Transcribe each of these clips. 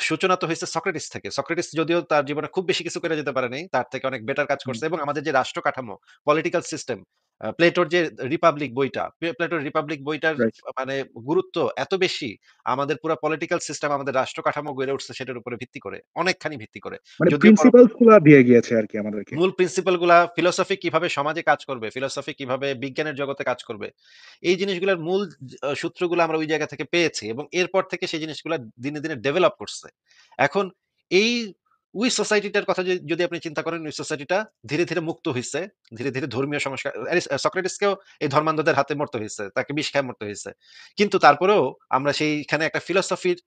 সূচনা তো হইছে সক্রেটিস থেকে। সক্রেটিস যদিও তার জীবনে খুব বেশি কিছু করে যেতে পারে নাই। তার থেকে অনেক বেটার কাজ হুম, করছে এবং আমাদের যে রাষ্ট্র কাঠামো, পলিটিক্যাল সিস্টেম, প্লেটোর যে রিপাবলিক বইটা, প্লেটোর রিপাবলিক বইটার রাইট। মানে গুরুত্ব এত বেশি, আমাদের পুরা পলিটিক্যাল সিস্টেম, আমাদের রাষ্ট্র কাঠামো গড়ে উঠছে সেটার উপরে ভিত্তি করে। অনেকখানি ভিত্তি করে। মানে যদিও প্রিন্সিপালস গুলা দিয়ে গিয়েছে আরকি আমাদেরকে। মূল প্রিন্সিপাল গুলা, ফিলোসফি কিভাবে সমাজে কাজ করবে, ফিলোসফি কিভাবে বিজ্ঞানের জগতে কাজ করবে, এই জিনিসগুলোর মূল সূত্রগুলো আমরা ওই জায়গা থেকে পেয়েছি এবং এরপর থেকে সেই জিনিসগুলা দিনে দিনে ডেভেলপ করছে। এখন এই ওই সোসাইটিটার কথা যদি আপনি চিন্তা করেন, ওই সোসাইটিটা ধীরে ধীরে মুক্ত হইছে, ধীরে ধীরে ধর্মীয় সংস্কার, সক্রেটিসকেও এই ধর্মান্ধদের হাতে মরতে হয়েছে, তাকে বিষ খায় মরতে হয়েছে। কিন্তু তারপরেও আমরা সেইখানে একটা ফিলোসফির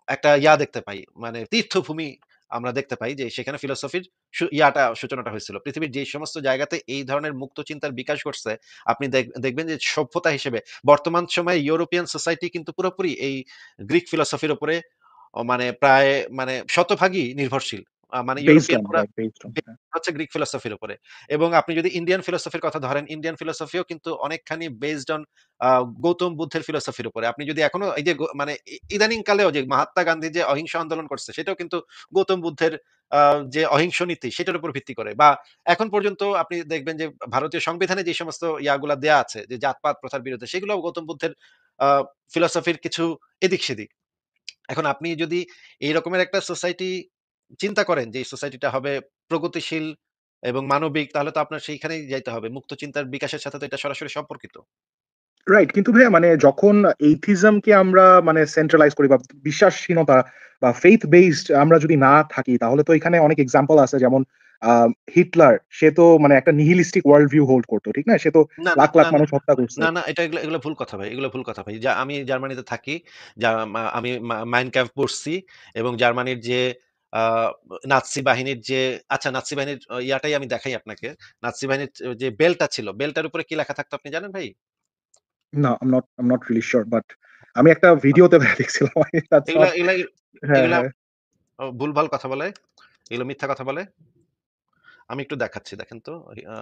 একটা দেখতে পাই, মানে তীর্থভূমি আমরা দেখতে পাই যে সেখানে ফিলোসফির সূচনাটা হয়েছিল। পৃথিবীর যে সমস্ত জায়গাতে এই ধরনের মুক্ত চিন্তার বিকাশ ঘটছে, আপনি দেখবেন যে সভ্যতা হিসেবে বর্তমান সময়ে ইউরোপিয়ান সোসাইটি কিন্তু পুরোপুরি এই গ্রিক ফিলোসফির উপরে মানে প্রায় মানে শতভাগই নির্ভরশীল। মানে বেসড ইউরোপিয়ান অন, পুরা রাইট, বেসড অন, হ্যাঁ। হচ্ছে গ্রিক ফিলোসফির উপরে। এবং আপনি যদি ইন্ডিয়ান ফিলোসফির কথা ধরেন, ইন্ডিয়ান ফিলোসফিও কিন্তু অনেকখানি বেসড অন গৌতম বুদ্ধের ফিলোসফির উপরে। আপনি যদি এখনো এই যে মানে ইদানিং কালেও যে মহাত্মা গান্ধী যে অহিংস আন্দোলন করছে, সেটাও কিন্তু গৌতম বুদ্ধের আ যে অহিংস নীতি সেটার উপর ভিত্তি করে। বা এখন পর্যন্ত আপনি দেখবেন যে ভারতীয় সংবিধানে যে সমস্ত ইয়াগুলা দেয়া আছে যে জাতপাত প্রথার বিরুদ্ধে, সেগুলোও গৌতম বুদ্ধের আ ফিলোসফির কিছু এদিক-সেদিক। এখন আপনি যদি এই রকমের একটা সোসাইটি চিন্তা করেন যে এই সোসাইটিটা হবে প্রগতিশীল এবং মানবিক, তাহলে তো আপনার সেইখানেই যাইতে হবে। মুক্ত চিন্তার বিকাশের সাথে তো এটা সরাসরি সম্পর্কিত। রাইট। কিন্তু ভাইয়া মানে যখন এইথিজম কে আমরা মানে সেন্ট্রালাইজ করি বা বিশ্বাসহীনতা বা ফেইথ বেসড আমরা যদি না থাকি, তাহলে তো এখানে অনেক এক্সাম্পল আছে। যেমন হিটলার, সে তো মানে একটা নিহিলিস্টিক ওয়ার্ল্ড ভিউ হোল্ড করতো। ঠিক না? সে তো না, না, লাখ, লাখ না, না, মানুষ হত্যা করছে। না, না, এগুলো ভুল কথা ভাই। এগুলো ভুল কথা ভাই। আমি জার্মানিতে থাকি। যা আমি মাইন ক্যাম্প পড়ছি এবং জার্মানির যে আ নাৎসি বাহিনীর যে নাৎসি বাহিনীর ইয়াটাই আমি দেখাই আপনাকে। নাৎসি বাহিনীর যে বেলটা ছিল, বেলটার উপরে কি লেখা থাকতো আপনি জানেন ভাই? না, I'm not really sure, but আমি একটা ভিডিওতে ভাইয়া দেখছিলাম। That's এগুলা not. এগুলা হ্যাঁ, এগুলা হ্যাঁ। ভুলভাল কথা বলে। এগুলো মিথ্যা কথা বলে। আমি একটু দেখাচ্ছি, দেখেন তো। আ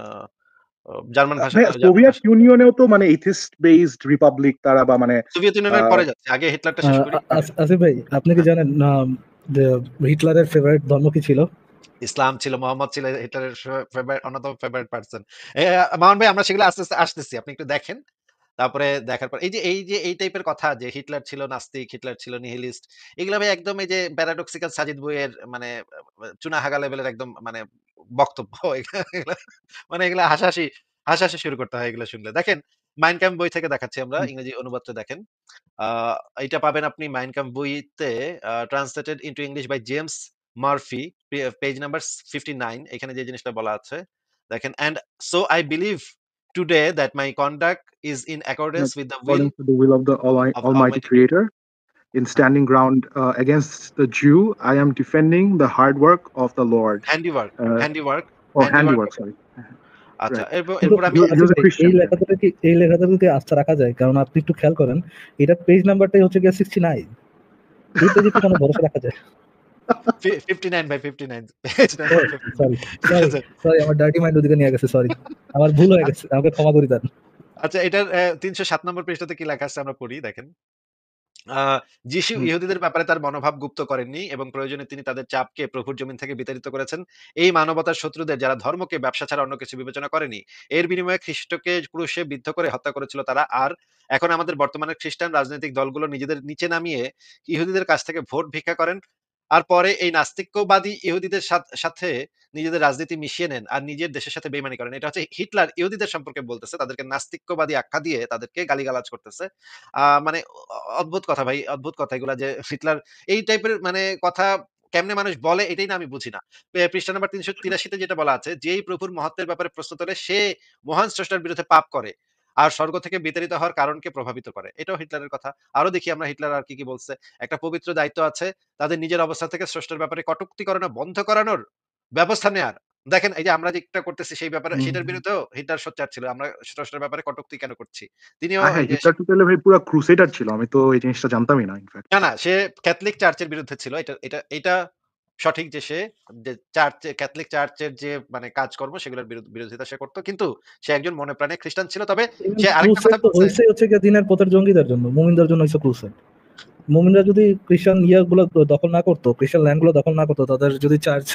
জার্মান ভাষা, ভাইয়া জার্মান সোভিয়েত ভাষা। ইউনিয়নেও তো মানে এথিস্ট বেসড রিপাবলিক তারা বা মানে সোভিয়েত আ ইউনিয়নের পরে যাচ্ছে। আগে হিটলারটা শেষ করি। আসিফ ভাই, আপনি কি হ্যাঁ, জানেন যে হিটলারের ফেভারিট ধর্ম কি ছিল? ইসলাম ছিল, মোহাম্মদ ছিল হিটলারের অন্যতম ফেভারিট পারসন। মামুন ভাই, আমরা সেগুলো আস্তে, আস্তে আসতেছি। আপনি একটু দেখেন। তারপরে দেখার পর এই যে এই টাইপের কথা যে হিটলার ছিল নাস্তিক, হিটলার ছিল নিহিলিস্ট, এগুলা ভাই একদম এই যে প্যারাডক্সিক্যাল সাজিদ বইয়ের মানে চুনাহাগা লেভেলের একদম মানে বক্তব্য। এগুলা মানে এগুলা হাসাহাসি শুরু করতে হয় এগুলো শুনলে। দেখেন, 'মাইন কাম্ফ' বই থেকে দেখাচ্ছি আমরা, ইংরেজি অনুবাদটা দেখেন। আ এইটা পাবেন আপনি 'মাইন কাম্ফ' বইতে, translated into English by James Murphy, page number 59, এখানে যে জিনিসটা বলা আছে দেখেন। "And so I believe today that my conduct is in accordance with the will according to the will of the of the Almighty Almighty Creator." Creator. In হ্যাঁ, standing ground against the Jew, I am defending the hard work of the Lord. হ্যান্ডিওয়ার্ক, Uh, হ্যান্ডিওয়ার্ক, or হ্যান্ডিওয়ার্ক handiwork, হবে। sorry. আচ্ছা, Right. কিন্তু এরপর আমি He Asif was a ভাই, Christian. Yeah. এই লেখাটাকে কি আস্থা রাখা যায়? কারণ আপনি একটু খেয়াল করেন, এটার পেজ নাম্বারটাই হচ্ছে গিয়ে 69। এই পেজে কি কোনো ভরসা রাখা যায়? 59 বাই 59, ও সরি, ঠিক সরি, আছে। সরি, আমার ডার্টি মাইন্ড ওদিকে নিয়ে গেছে, সরি। আমার ভুল হয়ে গেছে। আমাকে ক্ষমা করে দেন। আচ্ছা, এটার ৩০৭ নম্বর পৃষ্ঠাতে কি লেখা আছে আমরা পড়ি, দেখেন। আ যিশু হুম, ইহুদিদের ব্যাপারে তার মনোভাব গুপ্ত করেননি এবং প্রয়োজনে তিনি তাদের চাপকে প্রভুর জমিন থেকে বিতাড়িত করেছেন। এই মানবতার শত্রুদের, যারা ধর্মকে ব্যবসা ছাড়া অন্য কিছু বিবেচনা করেনি। এর বিনিময়ে খ্রিস্টকে ক্রুশে বিদ্ধ করে হত্যা করেছিল তারা। আর এখন আমাদের বর্তমানের খ্রিস্টান রাজনৈতিক দলগুলো নিজেদের নিচে নামিয়ে ইহুদিদের কাছ থেকে ভোট ভিক্ষা করেন। আর পরে এই নাস্তিক্যবাদী ইহুদিদের সাথে নিজেদের রাজনীতি মিশিয়ে নেন আর নিজের দেশের সাথে বেইমানি করেন। এটা হচ্ছে হিটলার ইহুদিদের সম্পর্কে বলতেছে। তাদেরকে নাস্তিক্যবাদী আখ্যা দিয়ে তাদেরকে গালিগালাজ করতেছে। মানে অদ্ভুত কথা ভাই, অদ্ভুত কথা এগুলা যে হিটলার এই টাইপের মানে কথা কেমনে মানুষ বলে, এটাই না আমি বুঝি না। পৃষ্ঠা নাম্বার ৩৮৩ তে যেটা বলা আছে, যেই প্রভুর মহত্বের ব্যাপারে প্রশ্ন তোলে সে মহান স্রষ্টার বিরুদ্ধে পাপ করে আর স্বর্গ থেকে বিতাড়িত হওয়ার কারণকে প্রভাবিত করে। এটাও হিটলারের কথা। আরো দেখি আমরা হিটলার আর কি বলছে। একটা পবিত্র দায়িত্ব আছে তাদের নিজের অবস্থান থেকে স্রষ্টার ব্যাপারে কটূক্তি করানো বন্ধ করানোর ব্যবস্থা নেয়ার। দেখেন, এই যে আমরা যেটা করতেছি সেই ব্যাপারে হুম, সেটার হুম। বিরুদ্ধেও হিটলার সোচ্চার ছিল। আমরা স্রষ্টার ব্যাপারে কটূক্তি কেন করছি? তিনিও হ্যাঁ, এই যে হিটলার তো তাহলে ভাই পুরা ক্রুসেডার ছিল। আমি তো এই জিনিসটা জানতামই না ইনফেক্ট। না, না, সে ক্যাথলিক চার্চের বিরুদ্ধে ছিল। এটা সঠিক যে সে যে ক্যাথলিক চার্চের যে মানে কাজকর্ম সেগুলোর বিরোধিতা সে করত। কিন্তু সে একজন মনে প্রাণে খ্রিস্টান ছিল। তবে ইভেন সে আরেকটা ক্রুসেড কথা তো বলছে। হইছে হচ্ছে গিয়ে দিনের পথের জঙ্গিদের জন্য, মুমিনদের জন্য হইছে ক্রুসেড। মুমিনরা যদি খ্রিস্টান ইয়েগুলো দখল না করতো, খ্রিস্টান ল্যান্ডগুলো দখল না করতো, তাদের যদি চার্চ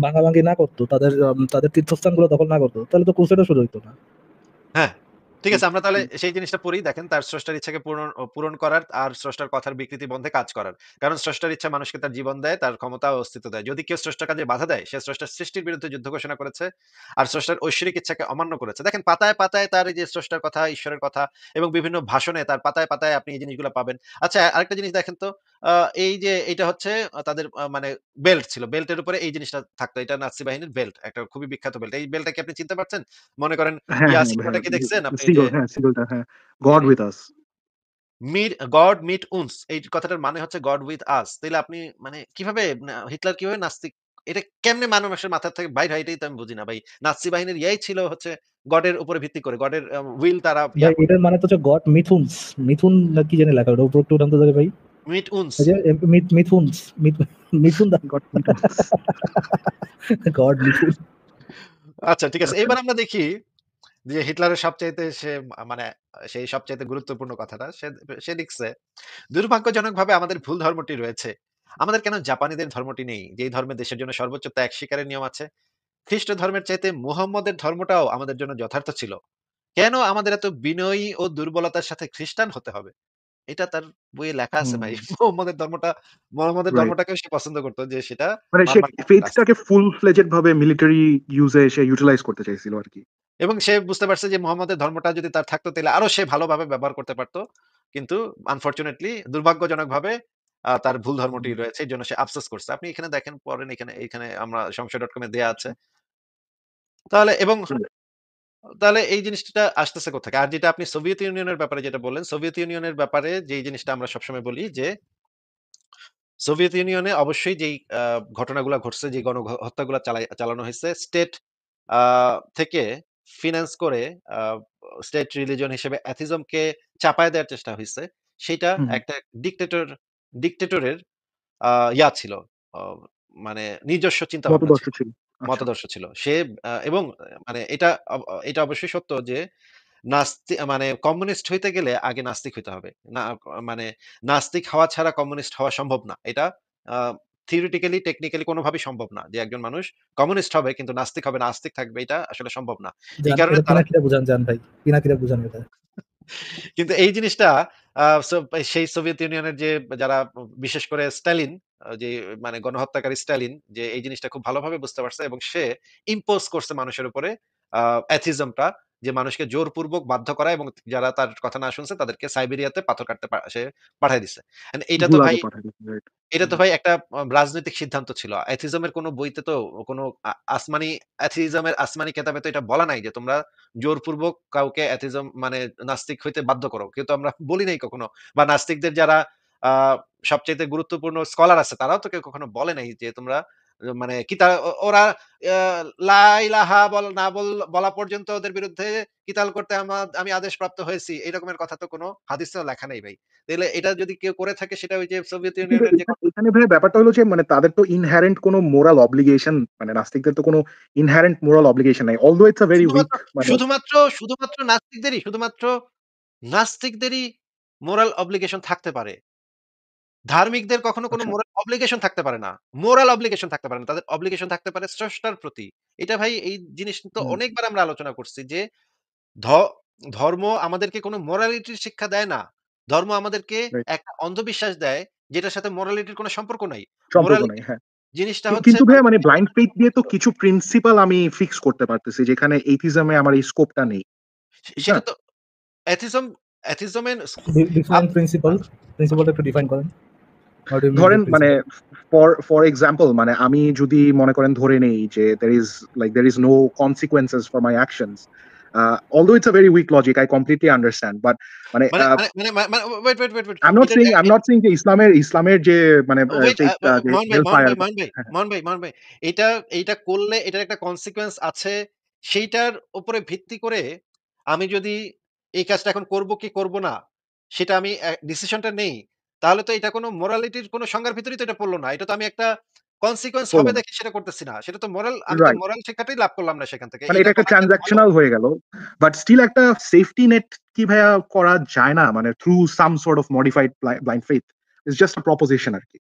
ভাঙাভাঙি না করতো, তাদের তীর্থস্থানগুলো দখল না করতো, তাহলে তো ক্রুসেডও শুরু হইতো না। হ্যাঁ, ঠিক হুম, আছে। আমরা তাহলে হুম। সেই জিনিসটা পড়ি। দেখেন তার স্রষ্টার ইচ্ছাকে পূরণ করার আর স্রষ্টার কথার বিকৃতি বন্ধে কাজ করার। কারণ স্রষ্টার ইচ্ছা মানুষকে তার জীবন দেয়, তার ক্ষমতা ও অস্তিত্ব দেয়। যদি কেউ স্রষ্টার কাজে বাধা দেয়, সে স্রষ্টার সৃষ্টির বিরুদ্ধে যুদ্ধ ঘোষণা করেছে আর স্রষ্টার ঐশ্বরিক ইচ্ছাকে অমান্য করেছে। দেখেন পাতায়, পাতায় তার এই যে স্রষ্টার কথা, ঈশ্বরের কথা এবং বিভিন্ন ভাষণে তার পাতায়, পাতায় আপনি এই জিনিসগুলো পাবেন। আচ্ছা আরেকটা জিনিস দেখেন তো, আ এই যে এটা হচ্ছে তাদের মানে বেল্ট ছিল। বেল্টের উপরে এই জিনিসটা থাকতো। এটা নাৎসি বাহিনীর বেল্ট। একটা খুবই বিখ্যাত বেল্ট। এই বেল্টটা কি আপনি চিনতে পারছেন? মনে করেন হ্যাঁ, ইয়া হ্যাঁ ভাইয়া। সিনেমাটা কি দেখছেন আপনি যে সিগল হ্যাঁ, সিগলটা হ্যাঁ। God with us. গড মিট উনস এই কথাটার মানে হচ্ছে গড উইথ আস। তাইলে আপনি মানে কিভাবে হিটলার কিভাবে নাস্তিক এটা কেমনে মানুষের মাথা থেকে বাইর হয় এটাই তো আমি বুঝি না ভাই। নাৎসি বাহিনীর ইয়াই ছিল হচ্ছে গডের উপরে ভিত্তি করে গডের উইল তারা ইয়া ভাই করত। এটার মানে তো হচ্ছে গড মিথুনস, মিথুন না কি জানি লেখা, ওটা উপর একটু উঠান তো দেখে ভাই। মিট উনস। এই যে মিথুনস, মিথুন দা গড উইথ আস। গড মিথুন। আচ্ছা ঠিক আছে। আচ্ছা। এবার আমরা দেখি যে হিটলারের সবচাইতে সে মানে সেই সবচাইতে গুরুত্বপূর্ণ কথাটা সে সে লিখছে, দুর্ভাগ্যজনকভাবে আমাদের ভুল ধর্মটি রয়েছে। আমাদের কেন জাপানিদের ধর্মটি নেই? যেই ধর্মে দেশের জন্য সর্বোচ্চ ত্যাগ স্বীকারের নিয়ম আছে। খ্রিস্ট ধর্মের চাইতে মুহাম্মদের ধর্মটাও আমাদের জন্য যথার্থ ছিল। কেন আমাদের এত বিনয়ী ও দুর্বলতার সাথে খ্রিস্টান হতে হবে? এটা তার বইয়ে লেখা আছে হুম, ভাই। মুহাম্মদের রাইট। ধর্মটাকেও সে পছন্দ করত যে সেটা মানে সে নরমাল ফেইথ কাজ। টাকে ফুল ফ্লেজেড ভাবে মিলিটারি ইউজ এ সে ইউটিলাইজ করতে চাইছিল আরকি। এবং সে বুঝতে পারছে যে মুহাম্মদের ধর্মটা যদি তার থাকতো তাহলে আরো সে ভালোভাবে ব্যবহার করতে পারত। কিন্তু আনফরচুনেটলি দুর্ভাগ্যজনকভাবে তার ভুল ধর্মটি হুম, রয়েছে। এজন্য সে আফসোস করছে। আপনি এখানে দেখেন পড়েন এখানে আমরা সংশয়.com এ দেয়া আছে। আচ্ছা। তাহলে এবং রাইট। তাহলে এই জিনিসটা আসতেছে কোত্থেকে? আর যেটা আপনি সোভিয়েত ইউনিয়নের ব্যাপারে যেটা বললেন, সোভিয়েত ইউনিয়নের ব্যাপারে যেই জিনিসটা আমরা সবসময় বলি যে, সোভিয়েত ইউনিয়নে অবশ্যই যেই ঘটনাগুলা ঘটছে, যে হত্যাগুলা চালানো হইছে, স্টেট আ থেকে ফিন্যান্স করে আ স্টেট রিলিজন হিসেবে অ্যাথিজমকে চাপায় দেওয়ার চেষ্টা হইছে। সেইটা হুম, একটা ডিক্টেটরের আ ইয়া ছিল। অ মানে নিজস্ব চিন্তাভাবনা মতদর্শ ছিল। ছিল। আচ্ছা। মতাদর্শ ছিল। সে এবং মানে এটা অবশ্যই সত্য যে মানে কমিউনিস্ট হইতে গেলে আগে নাস্তিক হইতে হবে। মানে নাস্তিক হওয়া ছাড়া কমিউনিস্ট হওয়া সম্ভব না। এটা আ থিওরিটিক্যালি টেকনিক্যালি কোনভাবেই সম্ভব না। যে একজন মানুষ কমিউনিস্ট হবে কিন্তু নাস্তিক হবে না, আস্তিক থাকবে এটা আসলে সম্ভব না। এই জান কারণে এটা তারা পিনাকিদা বুঝান জান ভাই, পিনাকিদা বুঝান এটা। কিন্তু এই জিনিসটা আ সো সেই সোভিয়েত ইউনিয়নের যে যারা বিশেষ করে স্টালিন যে মানে গণহত্যাকারী স্টালিন যে এই জিনিসটা খুব ভালোভাবে বুঝতে পারছে এবং সে ইম্পোজ করছে মানুষের উপরে অ্যাথিজমটা যে মানুষকে জোরপূর্বক বাধ্য করা এবং যারা তার কথা না শুনছে তাদেরকে সাইবেরিয়াতে পাথর কাটতে সে পাঠায় দিছে। এইটা তো ভাই গুলাগে পাঠায় দিয়েছে। রাইট। এটা তো হুম। ভাই একটা রাজনৈতিক সিদ্ধান্ত ছিল। অ্যাথিজমের কোন বইতে তো কোন আসমানি অ্যাথিজমের আসমানি কেতাবে তো এটা বলা নাই যে তোমরা জোরপূর্বক কাউকে অ্যাথিজম মানে নাস্তিক হইতে বাধ্য করো। কিন্তু আমরা বলি নাই কখনো। বা নাস্তিকদের যারা আ সবচাইতে গুরুত্বপূর্ণ স্কলার আছে তারাও তো কেউ কখনো বলে নাই যে তোমরা মানে কি তা ওরা আ লা ইলাহা বলা পর্যন্ত ওদের বিরুদ্ধে কিতাল করতে আমি আদেশপ্রাপ্ত হয়েছি। এরকমের কথা তো কোন হাদিসেও লেখা নেই ভাই। তাইলে এটা যদি কেউ করে থাকে সেটা ওই যে সোভিয়েত কিন্তু ইউনিয়নের যে এখানে ভাই ব্যাপারটা হলো যে মানে তাদের তো ইনহেরেন্ট কোনো মোরাল অব্লিগেশন মানে নাস্তিকদের তো কোনো ইনহেরেন্ট মোরাল অব্লিগেশন নাই। Although it's a very weak শুধুমাত্র মানে শুধুমাত্র শুধুমাত্র নাস্তিকদেরই মোরাল অব্লিগেশন থাকতে পারে। ধার্মিকদের কখনো কোনো আচ্ছা। মোরাল অব্লিগেশন থাকতে পারে না। মোরাল অব্লিগেশন থাকতে পারে না। তাদের অব্লিগেশন থাকতে পারে স্রষ্টার প্রতি। এটা ভাই এই জিনিস তো হুম, অনেকবার আমরা আলোচনা করছি যে ধ ধর্ম আমাদেরকে কোনো মোরালিটির শিক্ষা দেয় না। ধর্ম আমাদেরকে রাইট। একটা অন্ধবিশ্বাস দেয় যেটার সাথে মোরালিটির কোনো সম্পর্ক নাই। সম্পর্ক নাই। মোরালিটি হ্যাঁ। জিনিসটা হচ্ছে কিন্তু ভাইয়া মানে ব্লাইন্ড ফেইথ দিয়ে তো কিছু প্রিন্সিপাল আমি ফিক্স করতে পারতেছি যেখানে এথিজম এ আমার এই স্কোপটা নেই। ঠিক না? সেটা তো অ্যাথিজম অ্যাথিজমের ডিফাইন আপ প্রিন্সিপালটা একটু ডিফাইন করেন। What do you mean by ধরেন মানে প্রিন্সিপাল? ফর এক্সাম্পল মানে আমি যদি মনে করেন ধরে নেই যে there is no consequences for my actions. Although it's a very weak logic, I completely understand. But মানে মানে মানে মানে মা মা ওয়েট। এটা I'm not saying যে ইসলামের যে মানে ওয়েট faith যে মোহন ভাই, হেল মোহন ফায়ার ভাই, মোহন ভাই, হ্যাঁ, হ্যাঁ। মোহন ভাই, এটা এইটা করলে এটার একটা কনসিকুয়েন্স আছে। সেইটার উপরে ভিত্তি করে আমি যদি এই কাজটা এখন করব কি করব না, সেটা আমি ডিসিশনটা নেই। তাহলে তো এটা কোন মোরালিটির কোন সংজ্ঞার ভিতরেই তো এটা পড়ল না। এটা তো আমি একটা কনসিকুয়েন্স হলো হবে না। দেখে সেটা করতেছি না। সেটা তো আমি তো রাইট। মোরাল শিক্ষাটাই লাভ করলাম না সেখান থেকে। মানে এটা এটা একটা করাটা ভালো। ট্রান্সেকশনাল হয়ে গেল। বাট স্টিল একটা সেফটি নেট কি ভাইয়া করা যায় না? মানে through some sort of modified blind faith? It's just a proposition আরকি।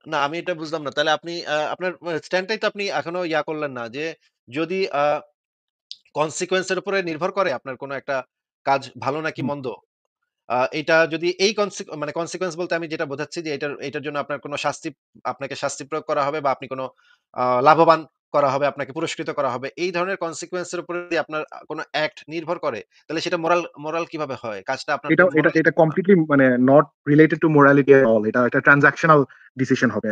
না আমি এটা বুঝলাম না। তাহলে আপনি আপনার স্ট্যান্ডটাই তো আপনি এখনো করলেন না যে যদি কনসিকুয়েন্স এর উপরে নির্ভর করে আপনার কোন একটা কাজ ভালো নাকি হুম। মন্দ। এটা যদি এই মানে কনসিকুয়েন্স বলতে আমি যেটা বোঝাচ্ছি যে এটার জন্য আপনার কোন আপনাকে শাস্তি প্রয়োগ করা হবে বা আপনি কোন লাভবান করা হবে, আপনাকে পুরস্কৃত করা হবে। এই ধরনের কনসিকুয়েন্স এর উপরে যদি আপনার কোন অ্যাক্ট নির্ভর করে, তাহলে সেটা মোরাল কিভাবে হয়? কাজটা আপনার তো এটা এটা এটা মোরালিস্টিক না। কমপ্লিটলি মানে not related to morality at all. এটা একটা ট্রান্সাকশনাল ডিসিশন হবে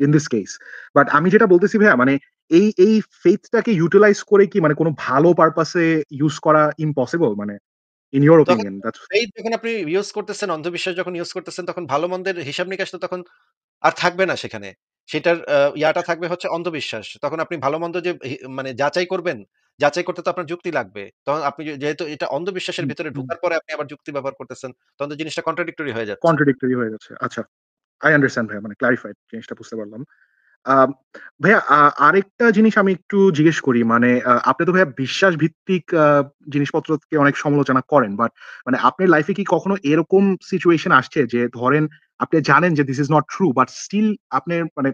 ইন দিস কেস। বাট আমি যেটা বলতেছি ভাইয়া মানে এই ফেইথটাকে ইউটিলাইজ করে কি মানে কোন ভালো পারপাস এ ইউস করা ইম্পসিবল? মানে ইন ইউর তখন ওপিনিয়ন দ্যাটস এই যখন আপনি ইউস করতেছেন, অন্ধবিশ্বাস যখন ইউস করতেছেন তখন ভালো-মন্দের হিসাব-নিকাশ তো তখন আর থাকবে না সেখানে। সেটার থাকবে হচ্ছে অন্ধবিশ্বাস। তখন আপনি ভালো-মন্দ যে মানে যাচাই করবেন, যাচাই করতে তো আপনার যুক্তি লাগবে। তখন আপনি যেহেতু এটা অন্ধবিশ্বাসের হুম, ভিতরে হুম। ঢোকার পরে আপনি আবার যুক্তি ব্যবহার করতেছেন, তখন তো জিনিসটা কন্ট্রাডিক্টরি হয়ে যাচ্ছে। কন্ট্রাডিক্টরি হয়ে যাচ্ছে। আচ্ছা। I understand ভাইয়া মানে ক্লারিফাইড জিনিসটা বুঝতে পারলাম। আম ভাইয়া আরেকটা জিনিস আমি একটু জিজ্ঞেস করি মানে আপনি তো ভাইয়া বিশ্বাস ভিত্তিক জিনিসপত্রকে অনেক সমালোচনা করেন। বাট মানে আপনার লাইফে কি কখনো এরকম সিচুয়েশন আসছে যে ধরেন আপনি জানেন যে this is not true but still আপনার মানে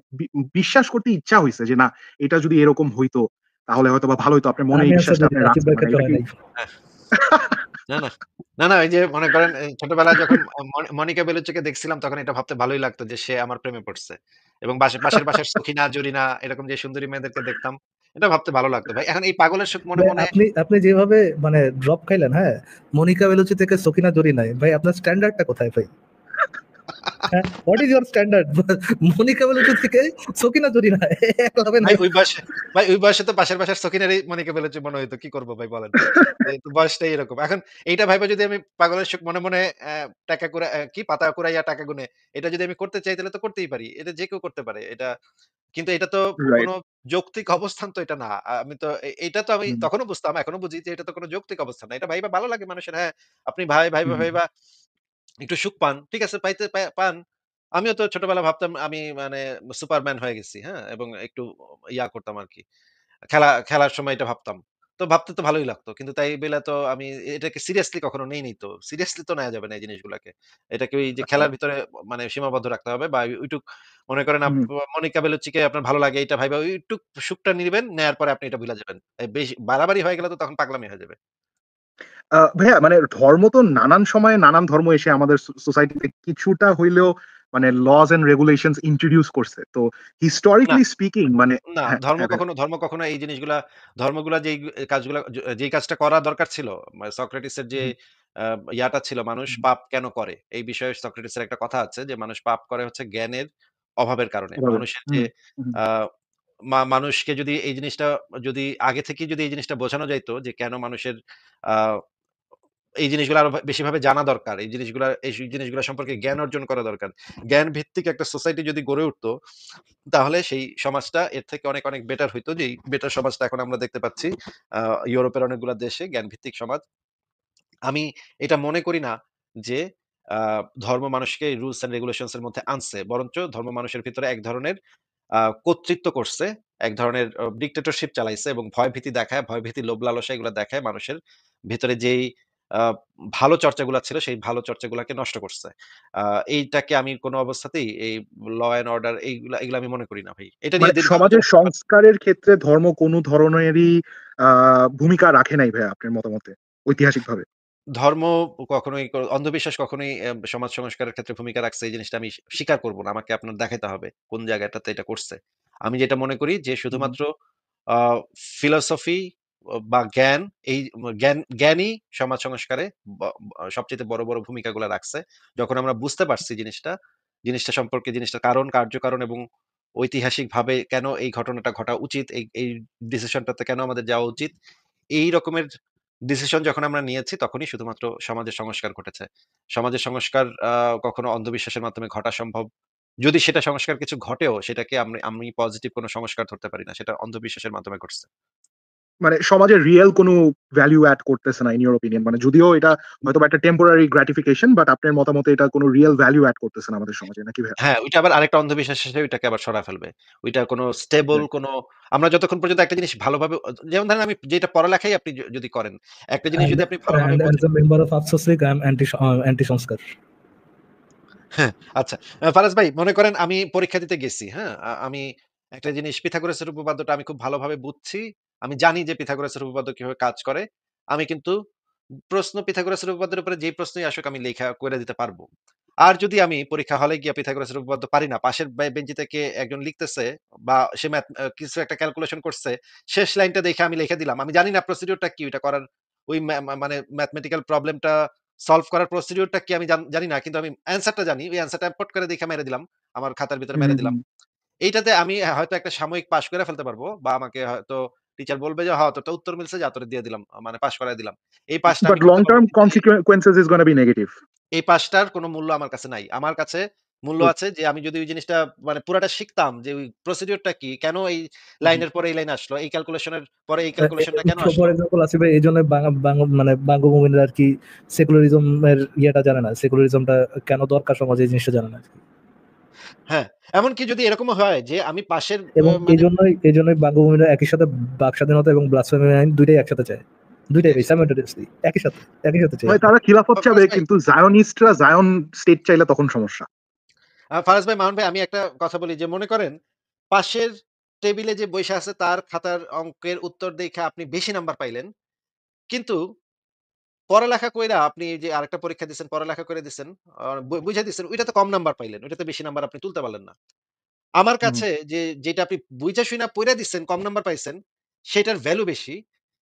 বিশ্বাস করতে ইচ্ছা হইছে যে না এটা যদি এরকম হইতো তাহলে হয়তোবা ভালো হইতো। আপনার মনে আমি এই আনসার বিশ্বাসটা দিই, আপনি রাকিব রাখছেন। ভাইয়ের মানে ক্ষেত্রে এটা হয় কি নাই। হ্যাঁ। না, না। না, না, ওই যে মনে করেন এই ছোটবেলায় যখন মনিকা বেলুচ্চিকে দেখছিলাম তখন এটা ভাবতে ভালোই লাগতো যে সে আমার প্রেমে পড়ছে। এবং পাশের বাসার সখিনা, জরিনা এরকম যে সুন্দরী মেয়েদেরকে দেখতাম, এটা ভাবতে ভালো লাগতো ভাই। এখন এই পাগলের সুখ মনে, ভাই মনে আপনি আপনি যেভাবে মানে ড্রপ খাইলেন, হ্যাঁ? মনিকা বেলুচি থেকে সকিনা জরি নাই। ভাই আপনার স্ট্যান্ডার্ডটা কোথায় ভাই? হ্যাঁ? What is your standard? Monica Bellucci থেকে সকিনা জরি না। এক লাভে ভাই নাই। ওই বয়সে তো পাশের বাসার সখিনারই মনিকা বেলুচ্চি মনে হইতো। কি করব ভাই বলেন? এই তো বয়সটাই এরকম। এখন এইটা ভাইবা যদি আমি পাগলের সুখ মনে, মনে টাকা কুড়া কি পাতা কুড়াইয়া টাকা গুনে, এটা যদি আমি করতে চাই তাহলে তো করতেই পারি। এটা যে কেউ করতে পারে। কিন্তু এটা তো রাইট। কোনো যৌক্তিক অবস্থান তো এটা না। আমি তো এইটা তো আমি হুম, তখনো বুঝতাম, এখনো বুঝি যে এটা তো কোনো যৌক্তিক অবস্থান না। এটা ভাইবা ভালো লাগে মানুষের। হ্যাঁ, আপনি ভাইবা, হুম। ভাইবা একটু সুখ পান। ঠিক আছে পাইতে পান। আমিও তো ছোটবেলায় ভাবতাম আমি মানে সুপারম্যান হয়ে গেছি। হ্যাঁ? এবং একটু করতাম আরকি। খেলার সময় এটা ভাবতাম। তো ভাবতে তো ভালোই লাগতো। কিন্তু তাই বলে তো আমি এটাকে সিরিয়াসলি কখনো নেইনি তো। সিরিয়াসলি তো নেয়া যাবে না এই জিনিসগুলাকে। এটাকে ওই যে আচ্ছা। খেলার ভিতরে মানে সীমাবদ্ধ রাখতে হবে বা ওইটুক মনে করেন হুম। মনিকা বেলুচ্চিকে আপনার ভালো লাগে এটা ভাইবা ওইটুক সুখটা নিবেন, নেয়ার পরে আপনি এটা ভুলে যাবেন। বেশি বাড়াবাড়ি হয়ে গেলে তো তখন পাগলামি হয়ে যাবে। ভাইয়া মানে ধর্ম তো নানান সময়ে নানান ধর্ম এসে আমাদের সোসাইটিতে কিছুটা হইলেও মানে লস এন্ড রেগুলেশনস ইন্ট্রোডিউস করছে। তো না হিস্টোরিক্যালি স্পিকিং মানে না, হ্যাঁ, হ্যাঁ ভাইয়া। ধর্ম কখনো এই জিনিসগুলা ধর্মগুলা কাজগুলা যেই কাজটা করা দরকার ছিল, সক্রেটিসের যে হুম, আ ছিল মানুষ হুম, পাপ কেন করে? এই বিষয়ে সক্রেটিসের একটা কথা আছে যে মানুষ পাপ করে হচ্ছে জ্ঞানের অভাবের কারণে। ওভাবে। মানুষের যে হুম, হুম, আ মানুষকে যদি এই জিনিসটা যদি আগে থেকেই যদি এই জিনিসটা বোঝানো যাইত যে কেন মানুষের আ এই জিনিসগুলো আরো বেশিভাবে জানা দরকার। এই জিনিসগুলা সম্পর্কে জ্ঞান অর্জন করা দরকার। জ্ঞান ভিত্তিক একটা সোসাইটি যদি গড়ে উঠতো, তাহলে সেই সমাজটা এর থেকে অনেক, অনেক বেটার হইতো। যেই বেটার সমাজটা এখন আমরা দেখতে পাচ্ছি আ ইউরোপের অনেকগুলা দেশে জ্ঞানভিত্তিক সমাজ। আমি এটা মনে করি না যে আ ধর্ম মানুষকে রুলস অ্যান্ড রেগুলেশনস এর মধ্যে আনছে। বরঞ্চ ধর্ম মানুষের ভিতরে এক ধরনের কর্তৃত্ব করছে, এক ধরনের ডিক্টেটরশিপ চালাইছে এবং ভয়ভীতি দেখায়, ভয়ভীতি, লোভ লালসা এগুলা দেখায় মানুষের ভেতরে যেই আ ভালো চর্চাগুলা ছিল সেই ভালো চর্চাগুলাকে নষ্ট করছে। আ এইটাকে আমি কোন অবস্থাতেই এই ল অ্যান্ড অর্ডার এগুলা আমি মনে করি না ভাই। এটা মানে নিয়ে দীর্ঘ সমাজের আলোচনা করতে পারি। সংস্কারের ক্ষেত্রে ধর্ম কোন ধরনেরই আ ভূমিকা রাখে নাই ভাইয়া আপনার মতামতে ঐতিহাসিকভাবে? ধর্ম কখনোই অন্ধবিশ্বাস কখনোই সমাজ সংস্কারের ক্ষেত্রে ভূমিকা রাখছে এই জিনিসটা আমি স্বীকার করব না। আমাকে আপনার দেখাইতে হবে কোন জায়গাটাতে এটা করছে। আমি যেটা মনে করি যে হুম, শুধুমাত্র আ ফিলোসফি বা জ্ঞান এই জ্ঞানই সমাজ সংস্কারে ব ব সবচাইতে বড়, বড় ভূমিকাগুলা রাখছে। যখন আমরা বুঝতে পারছি জিনিসটা সম্পর্কে জিনিসটার কারণ, কার্যকারণ এবং ঐতিহাসিকভাবে কেন এই ঘটনাটা ঘটা উচিত, এই ডিসিশনটাতে কেন আমাদের যাওয়া উচিত। এই রকমের ডিসিশন যখন আমরা নিয়েছি তখনই শুধুমাত্র সমাজের সংস্কার ঘটেছে। সমাজের সংস্কার কখনো অন্ধবিশ্বাসের মাধ্যমে ঘটা সম্ভব। যদি সেটা সংস্কার কিছু ঘটেও সেটাকে আমি পজিটিভ কোনো সংস্কার ধরতে পারি না। সেটা অন্ধবিশ্বাসের মাধ্যমে ঘটছে। মানে সমাজের রিয়াল কোনো ভ্যালু এড করতেছে না ইন ইউর ওপিনিয়ন। মানে যদিও এটা হয়তোবা একটা টেম্পোরারি গ্র্যাটিফিকেশন বাট আপনার মতামতে এটা কোনো রিয়াল ভ্যালু এড করতেছে না আমাদের সমাজে নাকি ভাইয়া? হ্যাঁ, ওইটা আবার আরেকটা অন্ধবিশ্বাস হিসেবে ওইটাকে আবার সরায় ফেলবে। ওইটা কোনো স্টেবল রাইট। আমরা যতক্ষণ পর্যন্ত একটা জিনিস ভালোভাবে যেমন ধরেন আমি যেটা পড়ালেখাই আপনি যদি করেন, একটা জিনিস And যদি আপনি ভালোভাবে and as a member of Afsos League, I'm anti সংস্কার। হ্যাঁ, আচ্ছা। ফারাজ ভাই মনে করেন আমি পরীক্ষা দিতে গেছি, হ্যাঁ? আমি একটা জিনিস পিথাগোরাসের উপপাদ্যটা আমি খুব ভালোভাবে বুঝছি। আমি জানি যে পিথাগোরাসের উপপাদ্য কিভাবে কাজ করে। আমি কিন্তু প্রশ্ন পিথাগোরাসের উপপাদ্যের উপরে যেই প্রশ্নই আসুক আমি লেখা করে দিতে পারবো। আর যদি আমি পরীক্ষা হলে গিয়ে পিথাগোরাসের উপপাদ্য পারি না, পাশের বেঞ্চি থেকে একজন লিখতেছে বা সে কিছু একটা ক্যালকুলেশন করছে, শেষ লাইনটা দেখে আমি লিখে দিলাম। আমি জানি না প্রসিডিউরটা কি ওইটা করার ওই মানে ম্যাথমেটিক্যাল প্রবলেমটা সলভ করার প্রসিডিউরটা কি আমি জানি না। কিন্তু আমি অ্যান্সারটা জানি। ওই অ্যান্সারটা পট করে দেখে মেরে দিলাম। আমার খাতার ভিতরে হুম, মেরে হুম, দিলাম। হুম। এইটাতে আমি হয়তো একটা সাময়িক পাস করে ফেলতে পারবো বা আমাকে হয়তো টিচার বলবে যে, "তোর তো উত্তর মিলছে, যা তোরে দিয়ে দিলাম।" মানে পাস করায় দিলাম। এই পাসটা বাট আমি লং করতে পারবো। টার্ম কিন্তু consequences is gonna be negative. এই পাসটার কোনো মূল্য আমার কাছে নাই। আমার কাছে মূল্য ট্রু। আছে যে আমি যদি ওই জিনিসটা মানে পুরাটা শিখতাম যে ওই প্রসিডিউরটা কি? কেন এই হুম, হুম। লাইনের পরে এই লাইন আসলো? এই ক্যালকুলেশনের পরে এই ক্যালকুলেশনটা কেন ফর আসলো? এক্সাম্পল আসিফ ভাই এই জন্য মানে বঙ্গভূমিরা আর কি সেকুলারিজম এর ইয়েটা জানে না, সেকুলারিজমটা কেন দরকার সমাজে এই জিনিসটা জানে না। হ্যাঁ, এমনকি যদি এরকমও হয় যে আমি পাশের এবং এই মানে জন্যই বঙ্গভূমিরা একই সাথে বাক স্বাধীনতা এবং ব্লাসফেমি আইন দুইটাই একসাথে চায়, দুইটাই ভাই সাইমালটেনিয়াসলি একই সাথে চাই ভাই আমরা। তারা খিলাফত চাবে ফারাজ ভাই কিন্তু জায়নিস্টরা জায়ন স্টেট চাইলে তখন সমস্যা। ফারাজ ভাই, মামুন ভাই, আমি একটা কথা বলি যে মনে করেন পাশের টেবিলে যে বইসা আছে তার খাতার অঙ্কের উত্তর দেইখা আপনি বেশি নাম্বার পাইলেন। কিন্তু পড়ালেখা কইরা আপনি যে আরেকটা পরীক্ষা দিছেন, পড়ালেখা করে দিছেন, বুঝাই দিছেন, ওইটাতে কম নাম্বার পাইলেন। ওইটাতে বেশি নাম্বার আপনি তুলতে পারলেন না। আমার হুম, কাছে যেটা আপনি বুইঝা শুইনা পইড়া দিছেন, কম নাম্বার পাইছেন, সেটার ভ্যালু বেশি।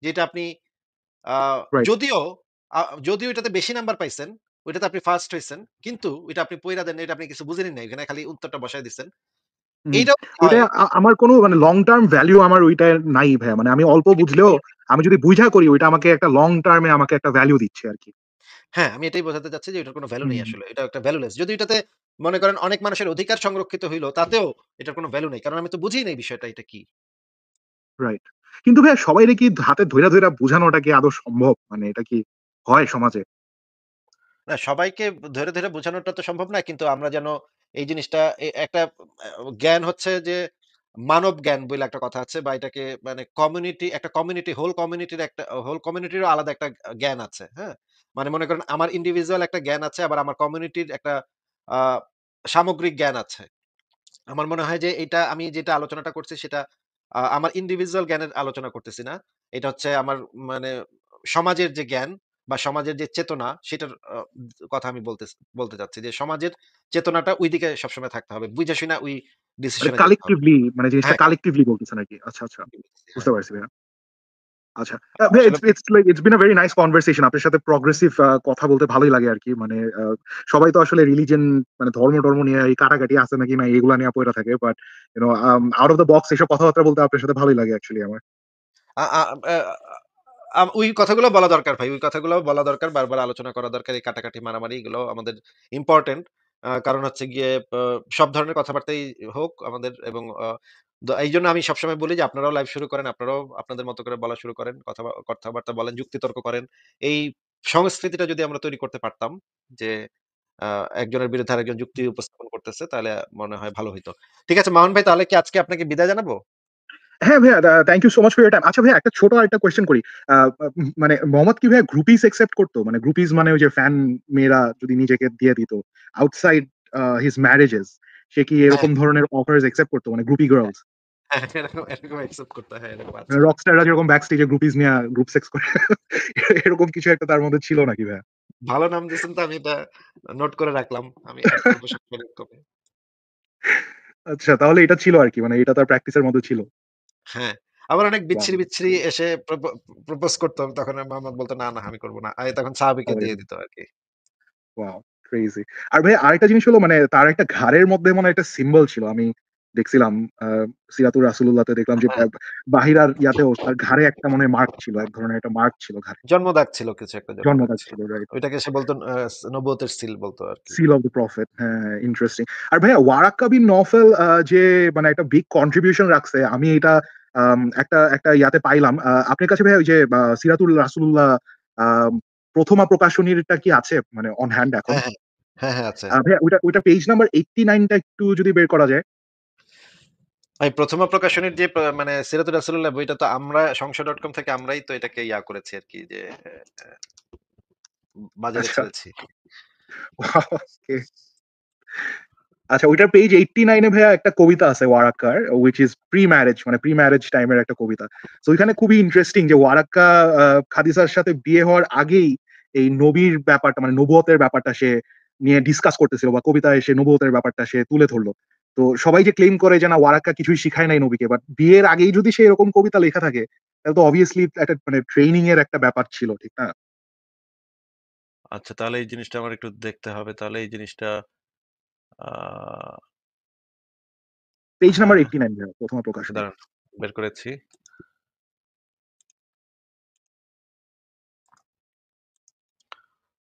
যেটা আপনি আ রাইট। যদিও যদিও এটাতে বেশি নাম্বার পাইছেন, ওইটাতে আপনি ফার্স্ট হইছেন। কিন্তু ওইটা আপনি পইড়া দেন, এটা আপনি কিছু বুঝেনই নাই। এখানে খালি উত্তরটা বসায় দিছেন। হুম। এইটাও যদি ওইটা হয় আমার কোনো মানে লং টার্ম ভ্যালু আমার ওইটার নাই ভাইয়া। মানে আমি অল্প এটা কিন্তু বুঝলেও ভালো না। আমি যদি বুঝা করি ওইটা আমাকে একটা লং টার্মে আমাকে একটা ভ্যালু দিচ্ছে আরকি। হ্যাঁ, আমি এটাই বোঝাতে চাচ্ছি যে এটার কোনো ভ্যালু নেই হুম, আসলে। এটা একটা ভ্যালুলেস। যদি এটাতে মনে করেন অনেক মানুষের অধিকার সংরক্ষিত হইল, তাতেও এটার কোনো ভ্যালু নেই। কারণ আমি তো বুঝিই নাই বিষয়টা এটা কি। রাইট। কিন্তু ভাইয়া সবাইরে কি হাতে ধইরা, ধইরা বুঝানোটা কি আদৌ সম্ভব? মানে এটা কি হয় সমাজে? না, সবাইকে ধরে, ধরে বোঝানোটা তো সম্ভব না। কিন্তু আমরা যেন এই জিনিসটা একটা জ্ঞান হচ্ছে যে মানব জ্ঞান বইলে একটা কথা আছে বা এটাকে মানে একটা কমিউনিটি হোল কমিউনিটিরও আলাদা একটা জ্ঞান আছে। হ্যাঁ? মানে মনে করেন আমার ইন্ডিভিজুয়াল একটা জ্ঞান আছে, আবার আমার কমিউনিটির একটা আ সামগ্রিক জ্ঞান আছে। আমার মনে হয় যে এটা আমি যেটা আলোচনাটা করছি সেটা আমার ইন্ডিভিজুয়াল জ্ঞানের আলোচনা করতেছি না। এটা হচ্ছে আমার মানে সমাজের যে জ্ঞান বা সমাজের যে চেতনা সেটার কথা আমি বলতে চাচ্ছি যে সমাজের চেতনাটা ঐদিকে সবসময় থাকতে হবে। বুইঝা শুইনা ওই মানে ডিসিশন এ যাইতে হবে। কালেক্টিভলি মানে জিনিসটা হ্যাঁ, কালেক্টিভলি বলতেছেন আরকি। আচ্ছা, আচ্ছা। হ্যাঁ। বুঝতে পারছি ভাইয়া। আচ্ছা। ভাইয়া আসলে it's like it's been a very nice conversation. আপনার সাথে প্রগ্রেসিভ কথা বলতে ভালোই লাগে আরকি। মানে সবাই তো আসলে রিলিজিয়ন মানে ধর্ম-টর্ম নিয়ে এই কাটাকাটি আছে নাকি না এগুলা নিয়ে পইড়া থাকে। But out of the box এসব কথাবার্তা বলতে আপনার সাথে ভালোই লাগে অ্যাকচুয়ালি আমার। আ আ আ ওই কথাগুলো বলা দরকার ভাই। ওই কথাগুলো বলা দরকার। বারবার আলোচনা করা দরকার। এই কাটাকাটি, মারামারি এগুলো আমাদের ইম্পোর্টেন্ট। কারণ হচ্ছে গিয়ে সব ধরনের কথাবার্তাই হোক আমাদের এবং এইজন্য আমি সবসময় বলি যে আপনারাও লাইভ শুরু করেন। আপনারাও আপনাদের মতো করে বলা শুরু করেন। কথাবার্তা বলেন, যুক্তিতর্ক করেন। এই সংস্কৃতিটা যদি আমরা তৈরি করতে পারতাম যে আ একজনের বিরুদ্ধে আরেকজন যুক্তি উপস্থাপন করতেছে তাহলে মনে হয় ভালো হইতো। ঠিক আছে মামুন ভাই, তাহলে কি আজকে আপনাকে বিদায় জানাবো? হ্যাঁ, ভাইয়া thank you so much for your time. আচ্ছা ভাইয়া একটা ছোট আরেকটা কোয়েশ্চেন করি। আ মানে মোহাম্মদ কি ভাইয়া গ্রুপিস অ্যাকসেপ্ট করতো? মানে গ্রুপিস মানে ওই যে ফ্যান মেয়েরা যদি নিজেকে দিয়ে দিত আউটসাইড হিজ ম্যারেজেস সে কি হ্যাঁ, এরকম ধরনের অফারস অ্যাকসেপ্ট করতো? মানে গ্রুপি হ্যাঁ, গার্লস? হ্যাঁ, এরকম অ্যাকসেপ্ট করতে হয়, এরকম মানে আছে। রকস্টাররা যেরকম ব্যাক স্টেজে গ্রুপিস নিয়া গ্রুপ সেক্স করে এরকম কিছু একটা তার মধ্যে ছিল নাকি ভাইয়া? ভালো নাম দিয়েছেন তো আমি এটা নোট করে রাখলাম। আমি এড করব সবসময় ল্যাপটপে। আচ্ছা তাহলে এটা ছিল আরকি। মানে এটা তার প্র্যাকটিস এর মধ্যে ছিল। হ্যাঁ। আবার অনেক ওয়াও! বিচ্ছিরি, বিচ্ছিরি এসে প্রপোজ করত। তখন মোহাম্মদ বলত, "না, না আমি করব না।" তখন সাহাবীকে আরে দিয়ে দিত আরকি। ওয়াও! ক্রেজি। আর ভাই আরেকটা জিনিস হলো মানে তার একটা ঘাড়ের মধ্যে মনে হয় একটা সিম্বল ছিল। আমি দেখছিলাম আ সিরাতুর রাসূলুল্লাহতে দেখলাম যে হ্যাঁ, বাহিরার ইয়াতেও তার ঘাড়ে একটা মনে হয় মার্ক ছিল। এক ধরনের একটা মার্ক ছিল ঘাড়ে। জন্মদাগ ছিল, কিছু একটা জন্মদাগ জন্মদাগ ছিল। ছিল রাইট। ওইটাকে সে বলত নবুয়তের সিল বলত আরকি। সিল অফ দ্য প্রফেট হ্যাঁ, ইন্টারেস্টিং। আর ভাইয়া ওয়ারাক্কা বিন নওফেল যে মানে একটা বিগ কন্ট্রিবিউশন রাখছে। আমি এটা একটা ইয়াতে পাইলাম। আপনার কাছে ভাইয়া ওই যে সিরাতুল রাসূলুল্লাহ আম ১ম প্রকাশনীরটা কি আছে? মানে অন হ্যান্ড এখন? হ্যাঁ, হ্যাঁ। হ্যাঁ, হ্যাঁ আছে। ভাইয়া ওইটা পেজ নাম্বার 89 টা একটু যদি বের করা যায়। ভাই ১ম প্রকাশনীর যে মানে সিরাতুর রাসূলুল্লাহ বইটা তো আমরা সংশয়.com থেকে আমরাই তো এটাকে করেছি আরকি যে বাজারে আচ্ছা। ছেড়েছি। ওকে। আচ্ছা, ওইটার পেজ 89 ভাইয়া একটা কবিতা আছে ওয়ারাক্কার, which is pre-marriage, মানে প্রি-ম্যারেজ টাইমের একটা কবিতা। তো ওইখানে খুবই ইন্টারেস্টিং যে ওয়ারাক্কা খাদিজার সাথে বিয়ে হওয়ার আগেই এই নবীর ব্যাপারটা, মানে নবুয়তের ব্যাপারটা সে নিয়ে ডিসকাস করতেছিল, বা কবিতায় সে নবুয়তের ব্যাপারটা সে তুলে ধরলো। তো সবাই যে ক্লেম করে যে না ওয়ারাক্কা কিছুই শিখায় নাই নবীকে, বাট বিয়ের আগেই যদি সে এরকম কবিতা লেখা থাকে, তাহলে তো অবভিয়াসলি একটা মানে ট্রেনিং এর একটা ব্যাপার ছিল, ঠিক না? আচ্ছা, তাহলে এই জিনিসটা আমার একটু দেখতে হবে। তাহলে এই জিনিসটা আহ পেজ নাম্বার হ্যাঁ, 89 ভাইয়া, প্রথম প্রকাশনী। দাঁড়ান, বের করেছি।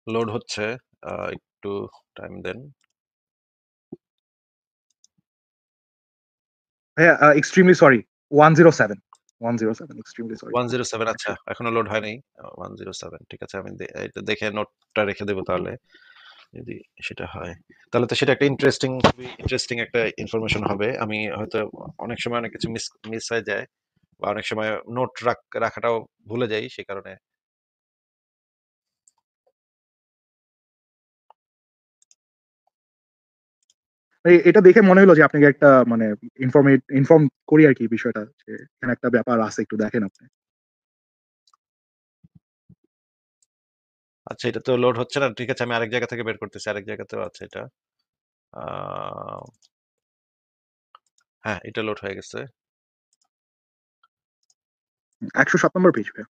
লোড হচ্ছে, একটু টাইম দেন। ভাইয়া এক্সট্রিমলি সরি, 107, 107, এক্সট্রিমলি সরি। 107, আচ্ছা, এখনো লোড হয়নি। 107, ঠিক আছে, আমি এটা দেখে নোটটা রেখে দেবো তাহলে, যদি সেটা হয়। তাহলে তো সেটা একটা ইন্টারেস্টিং, খুবই ইন্টারেস্টিং একটা ইনফরমেশন হবে। আমি হয়তো অনেক সময় অনেক কিছু মিস মিস হয়ে যায়, বা অনেক সময় নোট রাখাটাও ভুলে যাই, সে কারণে। এটা দেখে মনে হলো যে আপনাকে একটা মানে ইনফর্ম করি আর কি বিষয়টা, যে এখানে একটা ব্যাপার আছে, একটু দেখেন আপনি। আচ্ছা, এটা তো লোড হচ্ছে না, ঠিক আছে, আমি আরেক জায়গা থেকে বের করতেছি, আরেক জায়গাতেও আছে এটা। আহ, হ্যাঁ, এটা লোড হয়ে গেছে। 107 নম্বর পেজ ভাইয়া।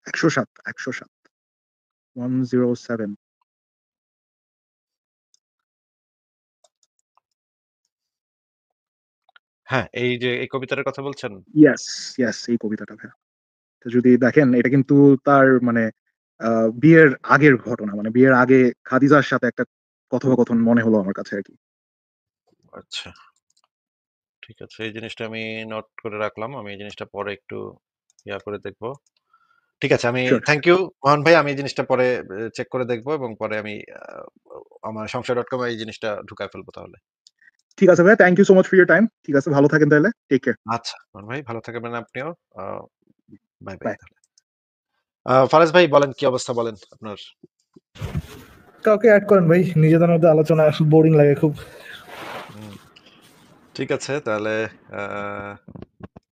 107, 107, 107। হ্যাঁ, এই যে এই কবিতার কথা বলছেন। ইয়েস, ইয়েস, এই কবিতাটা ভাইয়া। তো যদি দেখেন এটা কিন্তু তার মানে বিয়ের আগের ঘটনা, মানে বিয়ের আগে খাদিজার সাথে একটা কথোপকথন মনে হলো আমার কাছে আর কি। আচ্ছা, ঠিক আছে, এই জিনিসটা আমি নোট করে রাখলাম। আমি এই জিনিসটা পরে একটু করে দেখবো। ঠিক আছে, আমি শিওর। থ্যাংক ইউ মোহন ভাই। আমি এই জিনিসটা পরে চেক করে দেখবো, এবং পরে আমি আমার সংশয়.com এই জিনিসটা ঢুকায় ফেলবো তাহলে। ঠিক আছে ভাইয়া, thank you so much for your time. ঠিক আছে, ভালো থাকেন তাহলে, টেক কেয়ার। আচ্ছা মোহন ভাই, ভালো থাকবেন আপনিও। Bye bye bye. তাহলে। ফারাজ ভাই বলেন, কি অবস্থা বলেন আপনার? কাউকে অ্যাড করেন ভাই, নিজেদের মধ্যে আলোচনা বোরিং লাগে খুব। হুম, ঠিক আছে তাহলে। আহ